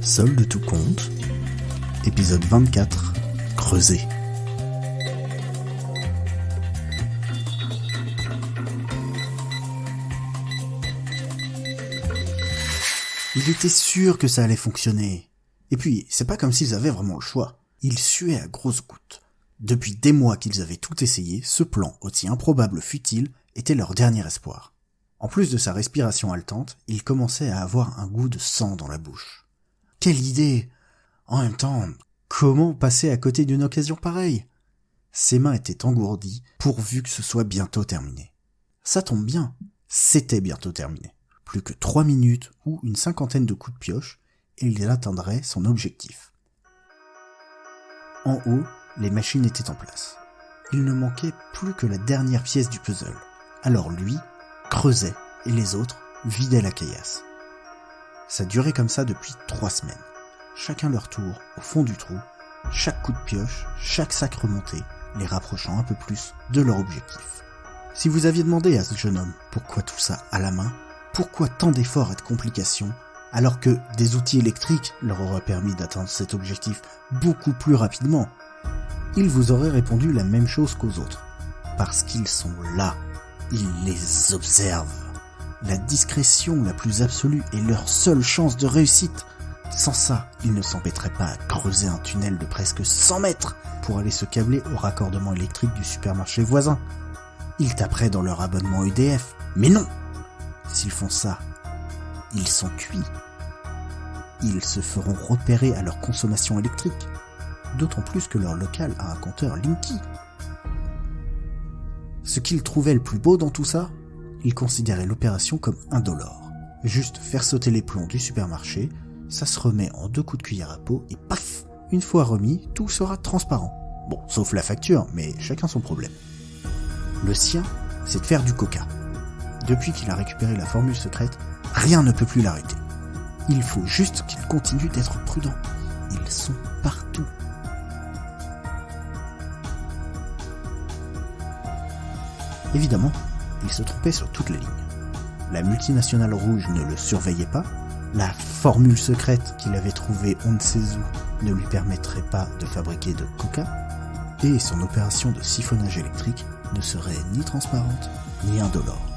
Solde de tout compte, épisode 24, Creuser. Il était sûr que ça allait fonctionner. Et puis, c'est pas comme s'ils avaient vraiment le choix. Ils suaient à grosses gouttes. Depuis des mois qu'ils avaient tout essayé, ce plan, aussi improbable fut-il, était leur dernier espoir. En plus de sa respiration haletante, il commençait à avoir un goût de sang dans la bouche. Quelle idée! En même temps, comment passer à côté d'une occasion pareille? Ses mains étaient engourdies, pourvu que ce soit bientôt terminé. Ça tombe bien, c'était bientôt terminé. Plus que 3 minutes ou une 50aine de coups de pioche, et il atteindrait son objectif. En haut, les machines étaient en place. Il ne manquait plus que la dernière pièce du puzzle. Alors lui creusait et les autres vidaient la caillasse. Ça durait comme ça depuis 3 semaines. Chacun leur tour, au fond du trou, chaque coup de pioche, chaque sac remonté, les rapprochant un peu plus de leur objectif. Si vous aviez demandé à ce jeune homme pourquoi tout ça à la main, pourquoi tant d'efforts et de complications, alors que des outils électriques leur auraient permis d'atteindre cet objectif beaucoup plus rapidement, il vous aurait répondu la même chose qu'aux autres. Parce qu'ils sont là, ils les observent. La discrétion la plus absolue est leur seule chance de réussite. Sans ça, ils ne s'embêteraient pas à creuser un tunnel de presque 100 mètres pour aller se câbler au raccordement électrique du supermarché voisin. Ils taperaient dans leur abonnement EDF. Mais non! S'ils font ça, ils sont cuits. Ils se feront repérer à leur consommation électrique. D'autant plus que leur local a un compteur Linky. Ce qu'ils trouvaient le plus beau dans tout ça, ils considéraient l'opération comme indolore. Juste faire sauter les plombs du supermarché, ça se remet en 2 coups de cuillère à peau et paf! Une fois remis, tout sera transparent. Bon, sauf la facture, mais chacun son problème. Le sien, c'est de faire du coca. Depuis qu'il a récupéré la formule secrète, rien ne peut plus l'arrêter. Il faut juste qu'il continue d'être prudent. Ils sont partout. Évidemment, il se trompait sur toutes les lignes. La multinationale rouge ne le surveillait pas, la formule secrète qu'il avait trouvée on ne sait où ne lui permettrait pas de fabriquer de coca, et son opération de siphonnage électrique ne serait ni transparente ni indolore.